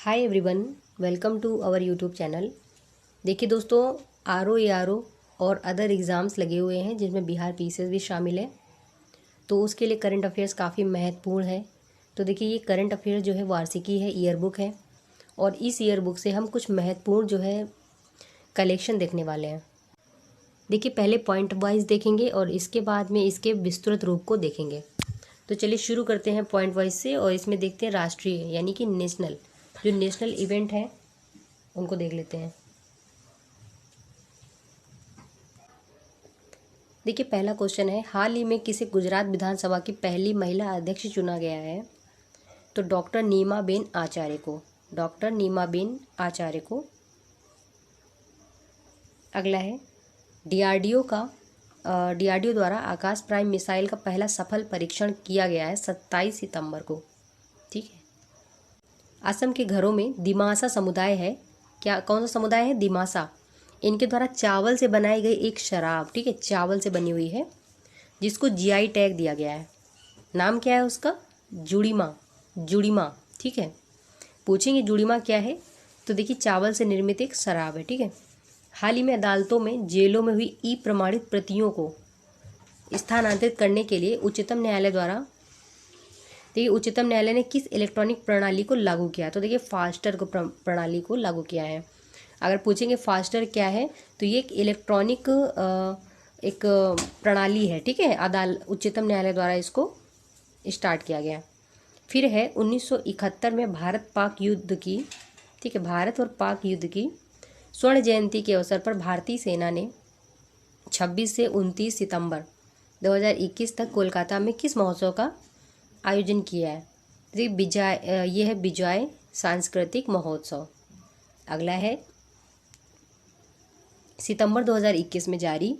Hi everyone, welcome to our YouTube channel. देखिए दोस्तों, R O और अदर एग्ज़ाम्स लगे हुए हैं जिसमें बिहार पीसीएस भी शामिल है। तो उसके लिए करंट अफेयर्स काफ़ी महत्वपूर्ण है। तो देखिए, ये करंट अफेयर्स जो है वार्षिकी है, ईयर बुक है, और इस ईयर बुक से हम कुछ महत्वपूर्ण जो है कलेक्शन देखने वाले हैं। देखिए, पहले पॉइंट वाइज देखेंगे और इसके बाद में इसके विस्तृत रूप को देखेंगे। तो चलिए शुरू करते हैं पॉइंट वाइज से, और इसमें देखते हैं राष्ट्रीय यानी कि नेशनल, जो नेशनल इवेंट है उनको देख लेते हैं। देखिए, पहला क्वेश्चन है, हाल ही में किसे गुजरात विधानसभा की पहली महिला अध्यक्ष चुना गया है? तो डॉक्टर नीमाबेन आचार्य को। डॉक्टर नीमाबेन आचार्य को। अगला है, डीआरडीओ द्वारा आकाश प्राइम मिसाइल का पहला सफल परीक्षण किया गया है 27 सितंबर को। ठीक है। असम के घरों में दिमासा समुदाय है। क्या, कौन सा समुदाय है? दिमासा। इनके द्वारा चावल से बनाई गई एक शराब, ठीक है, चावल से बनी हुई है, जिसको जीआई टैग दिया गया है। नाम क्या है उसका? जुड़ीमा। जुड़ीमा, ठीक है। पूछेंगे जुड़ीमा क्या है, तो देखिए, चावल से निर्मित एक शराब है। ठीक है। हाल ही में अदालतों में, जेलों में हुई ई प्रमाणित प्रतियों को स्थानांतरित करने के लिए उच्चतम न्यायालय द्वारा, देखिए, उच्चतम न्यायालय ने किस इलेक्ट्रॉनिक प्रणाली को लागू किया? तो देखिए, फास्टर को प्रणाली को लागू किया है। अगर पूछेंगे फास्टर क्या है, तो ये एक इलेक्ट्रॉनिक एक प्रणाली है। ठीक है। उच्चतम न्यायालय द्वारा इसको स्टार्ट किया गया। फिर है 1971 में भारत पाक युद्ध की, ठीक है, भारत और पाक युद्ध की स्वर्ण जयंती के अवसर पर भारतीय सेना ने 26 से 29 सितंबर 2021 तक कोलकाता में किस महोत्सव का आयोजन किया है? यह है विजय सांस्कृतिक महोत्सव। अगला है, सितंबर 2021 में जारी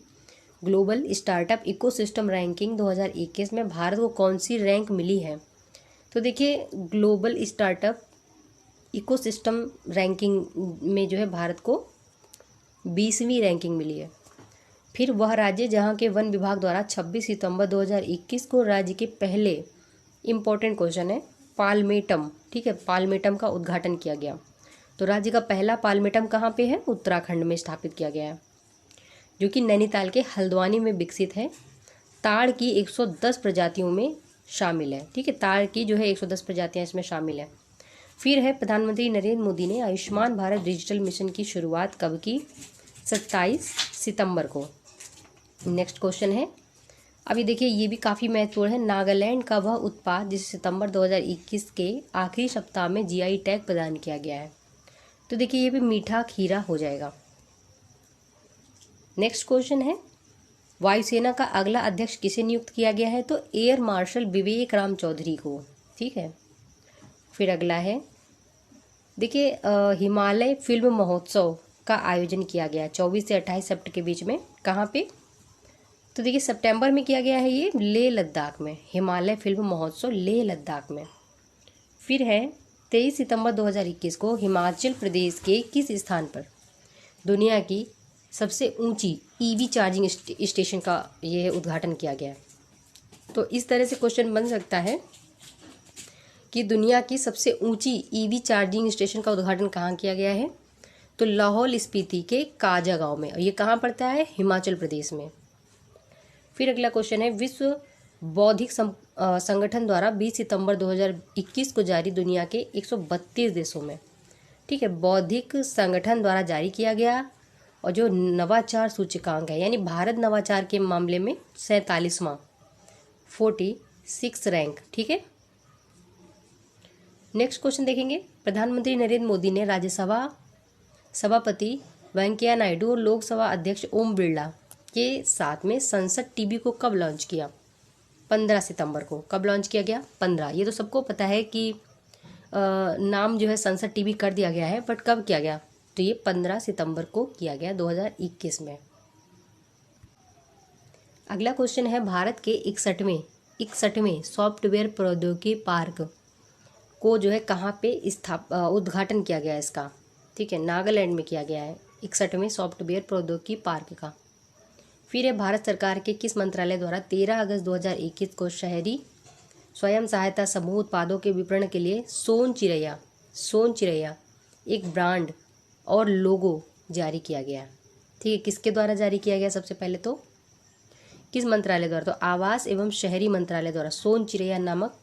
ग्लोबल स्टार्टअप इकोसिस्टम रैंकिंग 2021 में भारत को कौन सी रैंक मिली है? तो देखिए, ग्लोबल स्टार्टअप इकोसिस्टम रैंकिंग में जो है भारत को 20वीं रैंकिंग मिली है। फिर वह राज्य जहां के वन विभाग द्वारा 26 सितंबर 2021 को राज्य के पहले, इम्पोर्टेंट क्वेश्चन है, पालमेटम, ठीक है, पालमेटम का उद्घाटन किया गया। तो राज्य का पहला पालमेटम कहाँ पे है? उत्तराखंड में स्थापित किया गया है, जो कि नैनीताल के हल्द्वानी में विकसित है। ताड़ की 110 प्रजातियों में शामिल है। ठीक है, ताड़ की जो है 110 प्रजातियां इसमें शामिल है। फिर है, प्रधानमंत्री नरेंद्र मोदी ने आयुष्मान भारत डिजिटल मिशन की शुरुआत कब की? 27 सितंबर को। नेक्स्ट क्वेश्चन है, अभी देखिए, ये भी काफ़ी महत्वपूर्ण है, नागालैंड का वह उत्पाद जिसे सितंबर 2021 के आखिरी सप्ताह में जीआई टैग प्रदान किया गया है? तो देखिए, ये भी मीठा खीरा हो जाएगा। नेक्स्ट क्वेश्चन है, वायुसेना का अगला अध्यक्ष किसे नियुक्त किया गया है? तो एयर मार्शल विवेक राम चौधरी को। ठीक है। फिर अगला है, देखिए, हिमालय फिल्म महोत्सव का आयोजन किया गया 24 से 28 सितंबर के बीच में। कहाँ पे? तो देखिए, सितंबर में किया गया है ये लेह लद्दाख में, हिमालय फिल्म महोत्सव लेह लद्दाख में। फिर है, 23 सितंबर 2021 को हिमाचल प्रदेश के किस स्थान पर दुनिया की सबसे ऊंची ईवी चार्जिंग स्टेशन का यह उद्घाटन किया गया है? तो इस तरह से क्वेश्चन बन सकता है कि दुनिया की सबसे ऊंची ईवी चार्जिंग स्टेशन का उद्घाटन कहाँ किया गया है? तो लाहौल स्पीति के काजा गांव में, और ये कहाँ पड़ता है? हिमाचल प्रदेश में। फिर अगला क्वेश्चन है, विश्व बौद्धिक संगठन द्वारा 20 सितंबर 2021 को जारी दुनिया के 132 देशों में, ठीक है, बौद्धिक संगठन द्वारा जारी किया गया, और जो नवाचार सूचकांक है, यानी भारत नवाचार के मामले में 47वां 46 रैंक। ठीक है। नेक्स्ट क्वेश्चन देखेंगे, प्रधानमंत्री नरेंद्र मोदी ने राज्यसभा सभापति वेंकैया नायडू और लोकसभा अध्यक्ष ओम बिरला के साथ में संसद टीवी को कब लॉन्च किया? 15 सितंबर को। कब लॉन्च किया गया? 15। ये तो सबको पता है कि नाम जो है संसद टीवी कर दिया गया है, बट कब किया गया? तो ये 15 सितंबर को किया गया 2021 में। अगला क्वेश्चन है, भारत के 61वें सॉफ्टवेयर प्रौद्योगिकी पार्क को जो है कहाँ पे उद्घाटन किया गया है इसका? ठीक है, नागालैंड में किया गया है 61वें सॉफ्टवेयर प्रौद्योगिकी पार्क का। फिर है, भारत सरकार के किस मंत्रालय द्वारा 13 अगस्त 2021 को शहरी स्वयं सहायता समूह उत्पादों के विपणन के लिए सोन चिरैया सोन चिरैया एक ब्रांड और लोगो जारी किया गया। ठीक है, किसके द्वारा जारी किया गया? सबसे पहले तो किस मंत्रालय द्वारा? तो आवास एवं शहरी मंत्रालय द्वारा सोन चिरैया नामक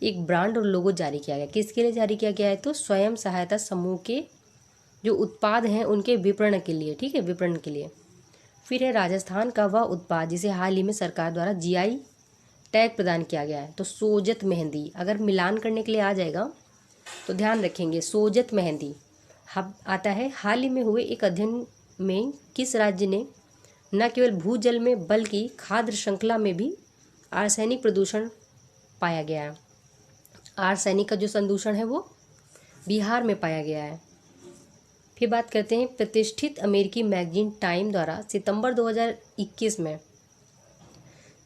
एक ब्रांड और लोगो जारी किया गया। किसके लिए जारी किया गया है? तो स्वयं सहायता समूह के जो उत्पाद हैं उनके विपणन के लिए। ठीक है, विपणन के लिए। फिर है राजस्थान का वह उत्पाद जिसे हाल ही में सरकार द्वारा जीआई टैग प्रदान किया गया है। तो सोजत मेहंदी, अगर मिलान करने के लिए आ जाएगा तो ध्यान रखेंगे, सोजत मेहंदी आता है। हाल ही में हुए एक अध्ययन में किस राज्य ने न केवल भूजल में बल्कि खाद्य श्रृंखला में भी आर्सेनिक प्रदूषण पाया गया है। आर्सेनिक का जो संदूषण है वो बिहार में पाया गया है। फिर बात करते हैं प्रतिष्ठित अमेरिकी मैगजीन टाइम द्वारा सितंबर 2021 में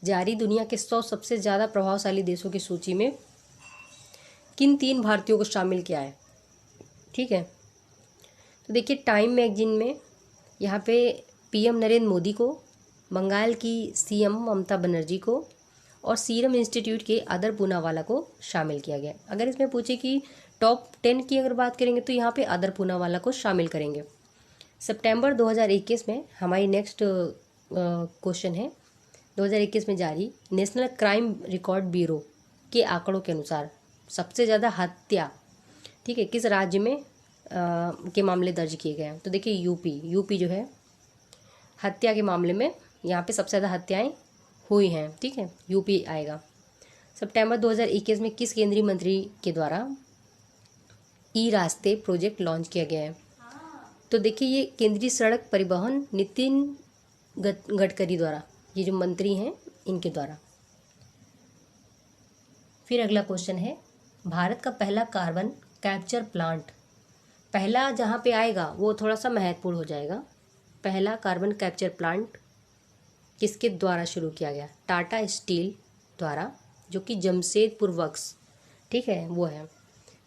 जारी दुनिया के 100 सबसे ज़्यादा प्रभावशाली देशों की सूची में किन 3 भारतीयों को शामिल किया है। ठीक है, तो देखिए टाइम मैगजीन में यहाँ पे पीएम नरेंद्र मोदी को, बंगाल की सीएम ममता बनर्जी को और सीरम इंस्टीट्यूट के अदर पूनावाला को शामिल किया गया। अगर इसमें पूछे कि टॉप 10 की अगर बात करेंगे तो यहाँ पे अदर पूनावाला को शामिल करेंगे। सितंबर 2021 में हमारी नेक्स्ट क्वेश्चन है 2021 में जारी नेशनल क्राइम रिकॉर्ड ब्यूरो के आंकड़ों के अनुसार सबसे ज़्यादा हत्या, ठीक है, किस राज्य में के मामले दर्ज किए गए हैं? तो देखिए यूपी जो है हत्या के मामले में यहाँ पे सबसे ज़्यादा हत्याएं हुई हैं। ठीक है, यूपी आएगा। सितंबर 2021 में किस केंद्रीय मंत्री के द्वारा ई रास्ते प्रोजेक्ट लॉन्च किया गया है? तो देखिए ये केंद्रीय सड़क परिवहन नितिन गडकरी द्वारा, ये जो मंत्री हैं इनके द्वारा। फिर अगला क्वेश्चन है भारत का पहला कार्बन कैप्चर प्लांट, पहला जहाँ पे आएगा वो थोड़ा सा महत्वपूर्ण हो जाएगा। पहला कार्बन कैप्चर प्लांट किसके द्वारा शुरू किया गया? टाटा स्टील द्वारा, जो कि जमशेदपुर वर्क्स, ठीक है, वो है।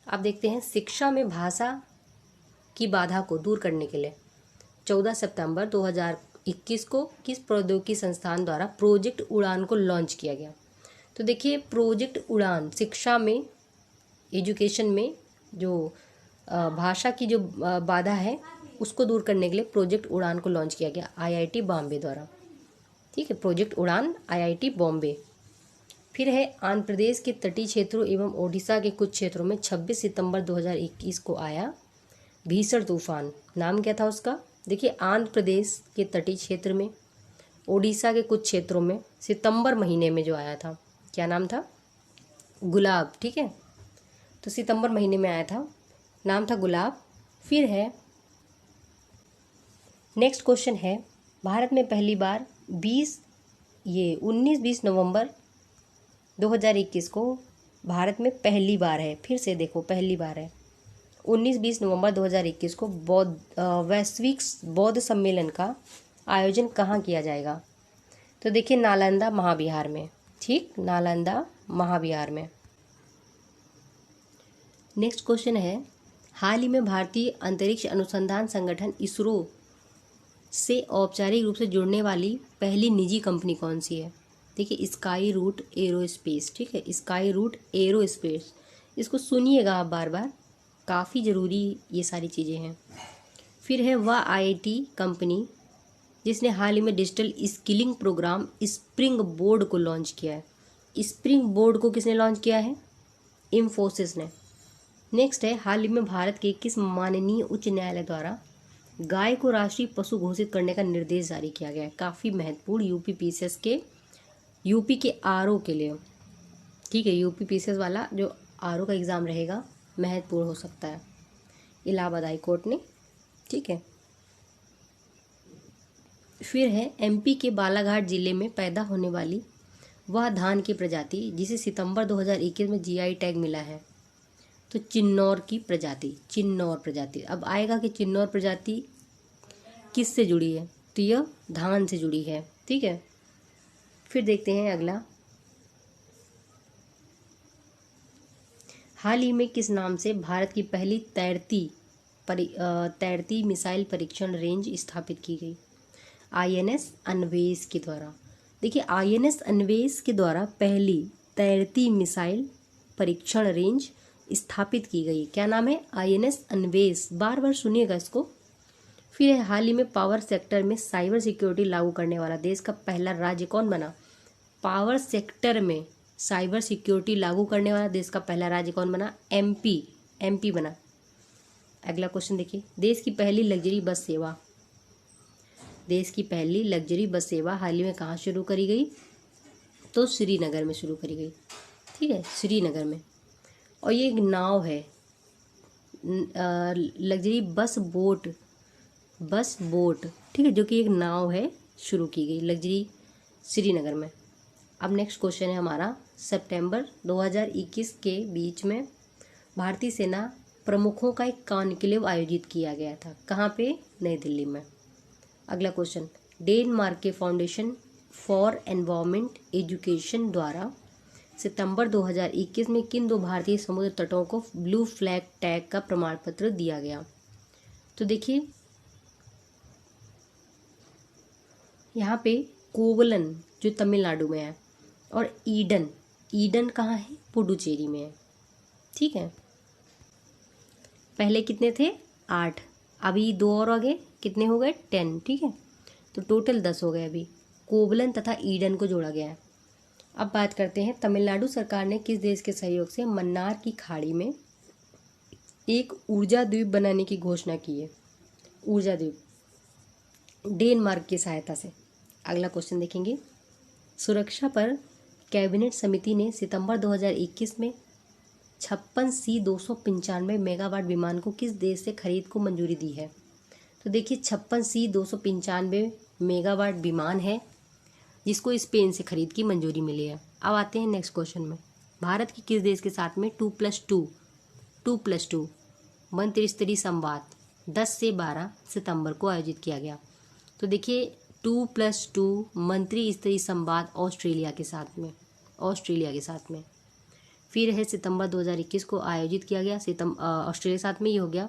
अब देखते हैं शिक्षा में भाषा की बाधा को दूर करने के लिए 14 सितंबर 2021 को किस प्रौद्योगिकी संस्थान द्वारा प्रोजेक्ट उड़ान को लॉन्च किया गया? तो देखिए प्रोजेक्ट उड़ान शिक्षा में, एजुकेशन में जो भाषा की जो बाधा है उसको दूर करने के लिए प्रोजेक्ट उड़ान को लॉन्च किया गया आईआईटी बॉम्बे द्वारा। ठीक है, प्रोजेक्ट उड़ान आईआईटी बॉम्बे। फिर है आंध्र प्रदेश के तटीय क्षेत्रों एवं ओडिशा के कुछ क्षेत्रों में 26 सितंबर 2021 को आया भीषण तूफान, नाम क्या था उसका? देखिए आंध्र प्रदेश के तटीय क्षेत्र में, ओडिशा के कुछ क्षेत्रों में सितंबर महीने में जो आया था, क्या नाम था? गुलाब। ठीक है, तो सितंबर महीने में आया था, नाम था गुलाब। फिर है नेक्स्ट क्वेश्चन है भारत में पहली बार 19-20 नवंबर 2021 को भारत में पहली बार है, फिर से देखो पहली बार है, 19-20 नवंबर 2021 को वैश्विक बौद्ध सम्मेलन का आयोजन कहाँ किया जाएगा? तो देखिए नालंदा महाविहार में। ठीक, नालंदा महाविहार में। नेक्स्ट क्वेश्चन है हाल ही में भारतीय अंतरिक्ष अनुसंधान संगठन इसरो से औपचारिक रूप से जुड़ने वाली पहली निजी कंपनी कौन सी है? देखिए स्काई रूट एरोस्पेस। ठीक है, स्काई रूट एरोस्पेस, इसको सुनिएगा आप बार बार, काफ़ी ज़रूरी ये सारी चीज़ें हैं। फिर है वह आईआईटी कंपनी जिसने हाल ही में digital skilling program springboard को लॉन्च किया है। स्प्रिंग बोर्ड को किसने लॉन्च किया है? इंफोसिस ने। नेक्स्ट है हाल ही में भारत के किस माननीय उच्च न्यायालय द्वारा गाय को राष्ट्रीय पशु घोषित करने का निर्देश जारी किया गया है? काफ़ी महत्वपूर्ण यूपीपीसीएस के, यूपी के आरओ के लिए। ठीक है, यूपीपीसीएस वाला जो आरओ का एग्ज़ाम रहेगा महत्वपूर्ण हो सकता है, इलाहाबाद हाई कोर्ट ने। ठीक है, फिर है एमपी के बालाघाट जिले में पैदा होने वाली वह धान की प्रजाति जिसे सितंबर 2021 में जीआई टैग मिला है? तो चिन्नौर की प्रजाति, चिन्नौर प्रजाति। अब आएगा कि चिन्नौर प्रजाति किस से जुड़ी है? तो यह धान से जुड़ी है। ठीक है, फिर देखते हैं अगला, हाल ही में किस नाम से भारत की पहली तैरती मिसाइल परीक्षण रेंज स्थापित की गई? आईएनएस अन्वेष के द्वारा। देखिए आईएनएस अन्वेष के द्वारा पहली तैरती मिसाइल परीक्षण रेंज स्थापित की गई। क्या नाम है? INS अन्वेष। बार बार सुनिएगा इसको। फिर है हाल ही में पावर सेक्टर में साइबर सिक्योरिटी लागू करने वाला देश का पहला राज्य कौन बना? पावर सेक्टर में साइबर सिक्योरिटी लागू करने वाला देश का पहला राज्य कौन बना? MP बना। अगला क्वेश्चन देखिए, देश की पहली लग्जरी बस सेवा, देश की पहली लग्जरी बस सेवा हाल ही में कहाँ शुरू करी गई? तो श्रीनगर में शुरू करी गई। ठीक है, श्रीनगर में। और ये एक नाव है, लग्जरी बस बोट, ठीक है, जो कि एक नाव है, शुरू की गई लग्जरी श्रीनगर में। अब नेक्स्ट क्वेश्चन है हमारा, सितंबर 2021 के बीच में भारतीय सेना प्रमुखों का एक कॉन्क्लेव आयोजित किया गया था। कहाँ पे? नई दिल्ली में। अगला क्वेश्चन, डेनमार्क के फाउंडेशन फॉर एनवायरमेंट एजुकेशन द्वारा सितंबर 2021 में किन 2 भारतीय समुद्र तटों को ब्लू फ्लैग टैग का प्रमाण पत्र दिया गया? तो देखिए यहाँ पे कोवलम जो तमिलनाडु में है, और ईडन कहाँ है? पुडुचेरी में है। ठीक है, पहले कितने थे? 8, अभी 2 और आगे कितने हो गए? 10। ठीक है, तो टोटल 10 हो गए। अभी कोवलम तथा ईडन को जोड़ा गया है। अब बात करते हैं, तमिलनाडु सरकार ने किस देश के सहयोग से मन्नार की खाड़ी में एक ऊर्जा द्वीप बनाने की घोषणा की है? ऊर्जा द्वीप, डेनमार्क की सहायता से। अगला क्वेश्चन देखेंगे, सुरक्षा पर कैबिनेट समिति ने सितंबर 2021 में 56C-295 मेगावाट विमान को किस देश से खरीद को मंजूरी दी है? तो देखिए 56C-295 मेगावाट विमान है जिसको स्पेन से खरीद की मंजूरी मिली है। अब आते हैं नेक्स्ट क्वेश्चन में, भारत के किस देश के साथ में 2+2 मंत्रिस्तरीय संवाद 10 से 12 सितंबर को आयोजित किया गया? तो देखिए 2+2 मंत्री स्तरीय संवाद ऑस्ट्रेलिया के साथ में, फिर है सितंबर 2021 को आयोजित किया गया ऑस्ट्रेलिया के साथ में। ये हो गया।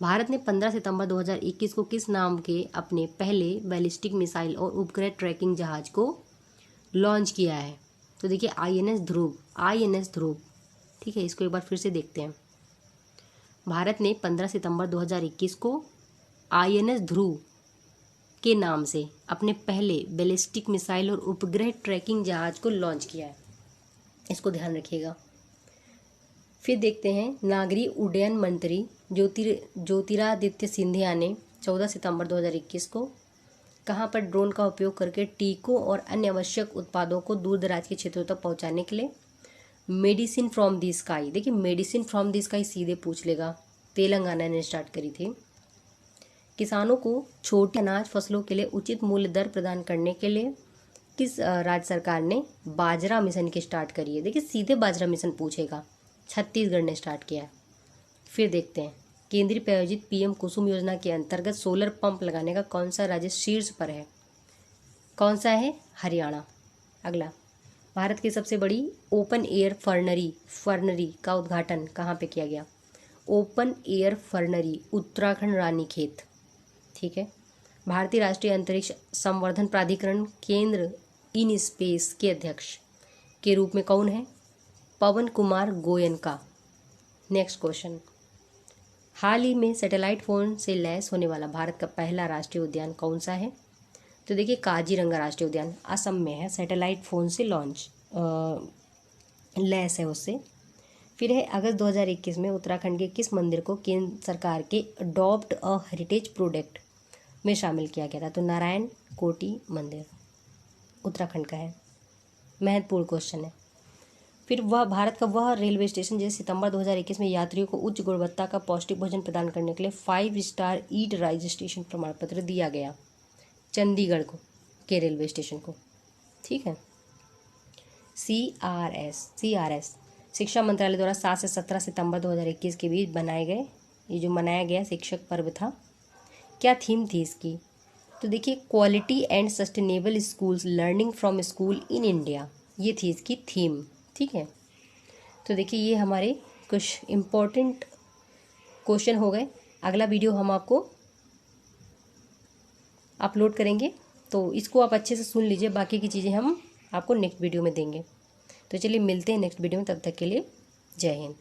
भारत ने 15 सितंबर 2021 को किस नाम के अपने पहले बैलिस्टिक मिसाइल और उपग्रह ट्रैकिंग जहाज को लॉन्च किया है? तो देखिए INS ध्रुव। ठीक है, इसको एक बार फिर से देखते हैं। भारत ने 15 सितंबर 2021 को INS ध्रुव के नाम से अपने पहले बैलिस्टिक मिसाइल और उपग्रह ट्रैकिंग जहाज को लॉन्च किया है, इसको ध्यान रखिएगा। फिर देखते हैं, नागरिक उड्डयन मंत्री ज्योतिरादित्य सिंधिया ने 14 सितंबर 2021 को कहाँ पर ड्रोन का उपयोग करके टीकों और अन्य आवश्यक उत्पादों को दूर दराज के क्षेत्रों तक पहुँचाने के लिए मेडिसिन फ्रॉम द स्काई, देखिए मेडिसिन फ्रॉम द स्काई सीधे पूछ लेगा, तेलंगाना ने स्टार्ट करी थी। किसानों को छोटी अनाज फसलों के लिए उचित मूल्य दर प्रदान करने के लिए किस राज्य सरकार ने बाजरा मिशन की स्टार्ट करी है? देखिए सीधे बाजरा मिशन पूछेगा, छत्तीसगढ़ ने स्टार्ट किया है। फिर देखते हैं, केंद्रीय प्रायोजित PM कुसुम योजना के अंतर्गत सोलर पंप लगाने का कौन सा राज्य शीर्ष पर है? कौन सा है? हरियाणा। अगला, भारत की सबसे बड़ी ओपन एयर फर्नरी का उद्घाटन कहाँ पे किया गया? Open air fernery Uttarakhand Ranikhet. ठीक है, भारतीय राष्ट्रीय अंतरिक्ष संवर्धन प्राधिकरण केंद्र इन स्पेस के अध्यक्ष के रूप में कौन है? पवन कुमार गोयनका। नेक्स्ट क्वेश्चन, हाल ही में सैटेलाइट फोन से लैस होने वाला भारत का पहला राष्ट्रीय उद्यान कौन सा है? तो देखिए काजीरंगा राष्ट्रीय उद्यान असम में है, सैटेलाइट फोन से लैस है उससे। फिर है अगस्त 2021 में उत्तराखंड के किस मंदिर को केंद्र सरकार के अडॉप्ट अ हेरिटेज प्रोजेक्ट में शामिल किया गया था? तो नारायण कोटी मंदिर उत्तराखंड का है। महत्वपूर्ण क्वेश्चन है। फिर वह भारत का वह रेलवे स्टेशन जिसे सितंबर 2021 में यात्रियों को उच्च गुणवत्ता का पौष्टिक भोजन प्रदान करने के लिए 5 स्टार ईट राइज स्टेशन प्रमाण पत्र दिया गया? चंडीगढ़ के रेलवे स्टेशन को। ठीक है, CRS शिक्षा मंत्रालय द्वारा 7 से 17 सितंबर 2021 के बीच ये जो मनाया गया शिक्षक पर्व था, क्या थीम थी इसकी? तो देखिए quality and sustainable schools learning from school in India, ये थी इसकी थीम। ठीक है, तो देखिए ये हमारे कुछ इम्पोर्टेंट क्वेश्चन हो गए। अगला वीडियो हम आपको अपलोड करेंगे, तो इसको आप अच्छे से सुन लीजिए, बाकी की चीज़ें हम आपको नेक्स्ट वीडियो में देंगे। तो चलिए मिलते हैं नेक्स्ट वीडियो में, तब तक के लिए जय हिंद।